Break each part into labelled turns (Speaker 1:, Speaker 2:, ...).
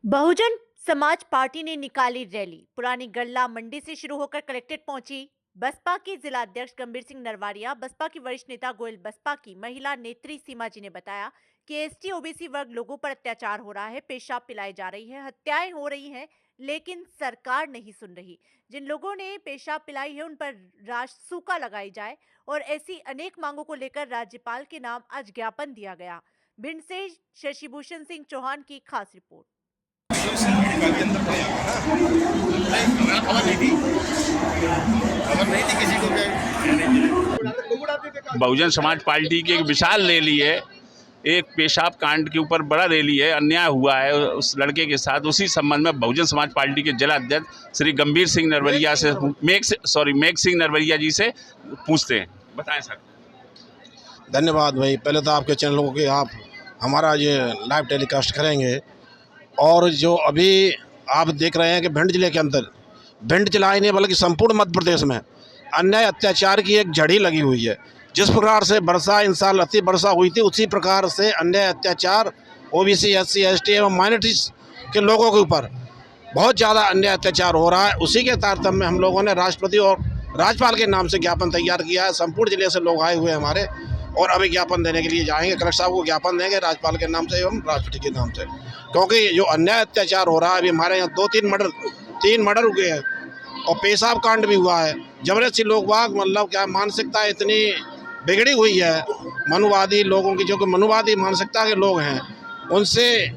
Speaker 1: Bahujan Samaj party ने निकाली rally. पुरानी गल्ला मंडी से शुरू होकर कलेक्ट्रेट पहुंची। बसपा के जिला अध्यक्ष गंभीर सिंह नरवारिया, बसपा की वरिष्ठ नेता गोयल, बसपा की महिला नेत्री सीमा जी ने बताया कि एसटी ओबीसी वर्ग लोगों पर अत्याचार हो रहा है, पेशाब पिलाई जा रही है, हत्याएं हो रही हैं, लेकिन सरकार नहीं सुन रही। जिन लोगों ने पेशाब पिलाई है उन पर राजसूका लगाई जाए और ऐसी अनेक मांगों को लेकर राज्यपाल के नाम आज ज्ञापन दिया गया। भिंड से शशिभूषण सिंह चौहान की खास रिपोर्ट।
Speaker 2: बहुजन समाज पार्टी की एक विशाल रैली है। एक पेशाब कांड के ऊपर बड़ा रैली है। अन्याय हुआ है उस लड़के के साथ। उसी संबंध में बहुजन समाज पार्टी के जिला अध्यक्ष श्री गंभीर सिंह नरवरिया से मेघ सिंह नरवरिया जी से पूछते हैं। बताएं सर।
Speaker 3: धन्यवाद भाई। पहले तो आपके चैनलों के आप हमारा ये लाइव टेलीकास्ट करेंगे। और जो अभी आप देख रहे हैं कि भिंड जिले के अंदर, भिंड जिला ही नहीं बल्कि संपूर्ण मध्य प्रदेश में अन्याय अत्याचार की एक झड़ी लगी हुई है। जिस प्रकार से वर्षा इन साल अति वर्षा हुई थी, उसी प्रकार से अन्याय अत्याचार ओबीसी, एससी, एसटी एवं माइनॉरिटीज के लोगों के ऊपर बहुत ज़्यादा अन्याय अत्याचार हो रहा है। उसी के तारतम्य में हम लोगों ने राष्ट्रपति और राज्यपाल के नाम से ज्ञापन तैयार किया है। संपूर्ण जिले से लोग आए हुए हैं हमारे, और अभी ज्ञापन देने के लिए जाएंगे। कलेक्टर साहब को ज्ञापन देंगे राज्यपाल के नाम से एवं राष्ट्रपति के नाम से, क्योंकि जो अन्याय अत्याचार हो रहा है अभी हमारे यहाँ तीन मर्डर हुए हैं और पेशाब कांड भी हुआ है। जबरदस्ती लोग बाग मतलब क्या मानसिकता इतनी बिगड़ी हुई है मनुवादी लोगों की, जो कि मनुवादी मानसिकता के लोग हैं, उनसे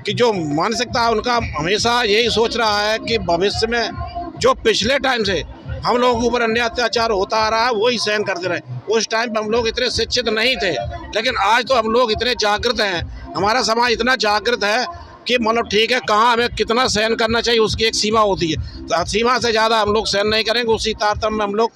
Speaker 3: कि जो मानसिकता है उनका हमेशा यही सोच रहा है कि भविष्य में जो पिछले टाइम से हम लोगों के ऊपर अन्याय अत्याचार होता आ रहा है वही सहन करते रहे। उस टाइम पर हम लोग इतने शिक्षित नहीं थे, लेकिन आज तो हम लोग इतने जागृत हैं, हमारा समाज इतना जागृत है कि मतलब ठीक है, कहाँ हमें कितना सहन करना चाहिए उसकी एक सीमा होती है। तो सीमा से ज़्यादा हम लोग सहन नहीं करेंगे। उसी तारतम्य में हम लोग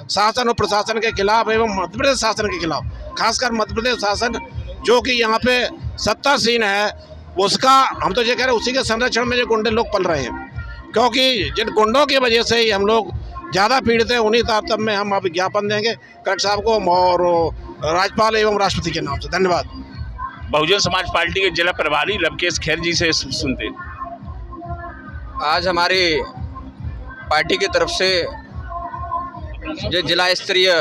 Speaker 3: शासन और प्रशासन के खिलाफ एवं मध्य प्रदेश शासन के खिलाफ, खासकर मध्य प्रदेश शासन जो कि यहाँ पे सत्तासीन है, उसका हम तो ये कह रहे हैं उसी के संरक्षण में जो गुंडे लोग पल रहे हैं, क्योंकि जिन गुंडों की वजह से ही हम लोग ज़्यादा पीड़ित हैं। उन्हीं तारतम्य में हम अब ज्ञापन देंगे कलेक्टर साहब को और राज्यपाल एवं राष्ट्रपति के नाम से। धन्यवाद।
Speaker 2: बहुजन समाज पार्टी के जिला प्रभारी लवकेश खैर जी से सुनते हैं।
Speaker 4: आज हमारी पार्टी की तरफ से जो जिला स्तरीय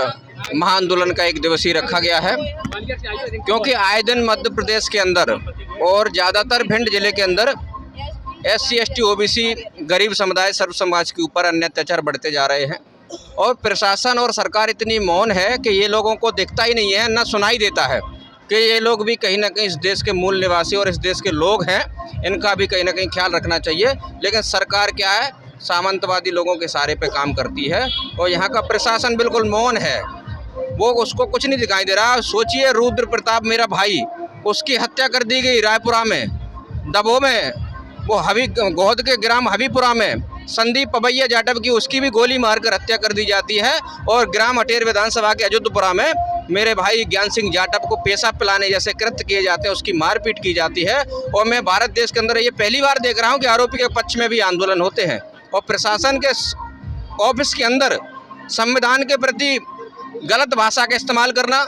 Speaker 4: महाआंदोलन का एक दिवसीय रखा गया है, क्योंकि आए दिन मध्य प्रदेश के अंदर और ज़्यादातर भिंड जिले के अंदर एससी, एसटी, ओबीसी, गरीब समुदाय, सर्व समाज के ऊपर अन्य अत्याचार बढ़ते जा रहे हैं। और प्रशासन और सरकार इतनी मौन है कि ये लोगों को दिखता ही नहीं है, ना सुनाई देता है कि ये लोग भी कहीं ना कहीं इस देश के मूल निवासी और इस देश के लोग हैं, इनका भी कहीं ना कहीं ख्याल रखना चाहिए। लेकिन सरकार क्या है, सामंतवादी लोगों के सहारे पे काम करती है और यहाँ का प्रशासन बिल्कुल मौन है, वो उसको कुछ नहीं दिखाई दे रहा। सोचिए, रुद्र प्रताप मेरा भाई, उसकी हत्या कर दी गई रायपुरा में, दबो में, वो गोहद के ग्राम हबीपुरा में संदीप पबैया जाटव की उसकी भी गोली मारकर हत्या कर दी जाती है। और ग्राम अटेर विधानसभा के अयोध्यपुरा में मेरे भाई ज्ञान सिंह जाटव को पेशाब पिलाने जैसे कृत्य किए जाते हैं, उसकी मारपीट की जाती है। और मैं भारत देश के अंदर ये पहली बार देख रहा हूँ कि आरोपी के पक्ष में भी आंदोलन होते हैं। और प्रशासन के ऑफिस के अंदर संविधान के प्रति गलत भाषा का इस्तेमाल करना,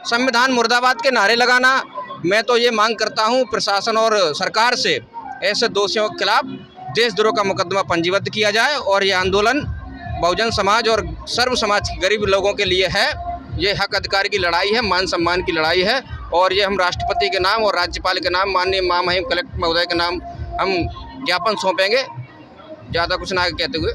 Speaker 4: संविधान मुर्दाबाद के नारे लगाना। मैं तो ये मांग करता हूँ प्रशासन और सरकार से, ऐसे दोषियों के खिलाफ देशद्रोह का मुकदमा पंजीबद्ध किया जाए और ये आंदोलन बहुजन समाज और सर्व समाज के गरीब लोगों के लिए है। ये हक अधिकार की लड़ाई है, मान सम्मान की लड़ाई है। और ये हम राष्ट्रपति के नाम और राज्यपाल के नाम, माननीय महामहिम कलेक्टर महोदय के नाम हम ज्ञापन सौंपेंगे। ज़्यादा कुछ ना कहते हुए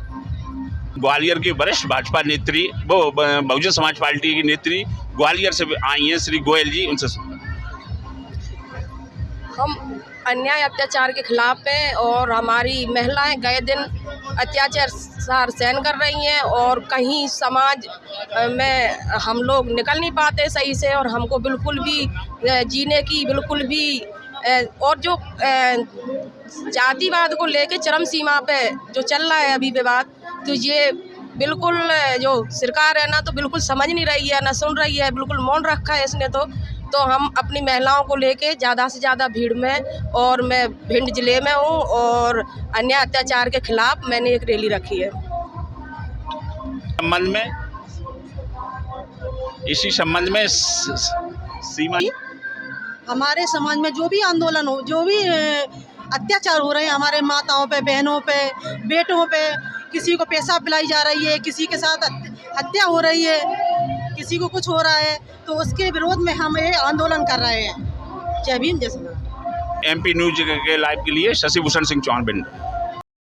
Speaker 2: ग्वालियर की वरिष्ठ भाजपा नेत्री, वो बहुजन समाज पार्टी की नेत्री ग्वालियर से आई हैं, श्री गोयल जी, उनसे सुनते हैं।
Speaker 5: हम अन्याय अत्याचार के खिलाफ हैं और हमारी महिलाएं गए दिन अत्याचार सहन कर रही हैं और कहीं समाज में हम लोग निकल नहीं पाते सही से, और हमको बिल्कुल भी जीने की बिल्कुल भी और जो जातिवाद को लेके चरम सीमा पे जो चल रहा है अभी विवाद, तो ये बिल्कुल जो सरकार है ना तो बिल्कुल समझ नहीं रही है, ना सुन रही है, बिल्कुल मौन रखा है इसने। तो हम अपनी महिलाओं को लेके ज़्यादा से ज़्यादा भीड़ में, और मैं भिंड जिले में हूँ और अन्याय अत्याचार के खिलाफ मैंने एक रैली रखी है।
Speaker 2: संबंध में, इसी संबंध में सीमा,
Speaker 6: हमारे समाज में जो भी आंदोलन हो, जो भी अत्याचार हो रहे हैं हमारे माताओं पे, बहनों पे, बेटों पे। किसी को पेशाब पिलाई जा रही है, किसी के साथ हत्या हो रही है, किसी को कुछ हो रहा है, तो उसके विरोध में हम ये आंदोलन कर रहे हैं। जय भीम जय श्री राम।
Speaker 2: MP न्यूज के लाइव के लिए शशि भूषण सिंह चौहान भिंड।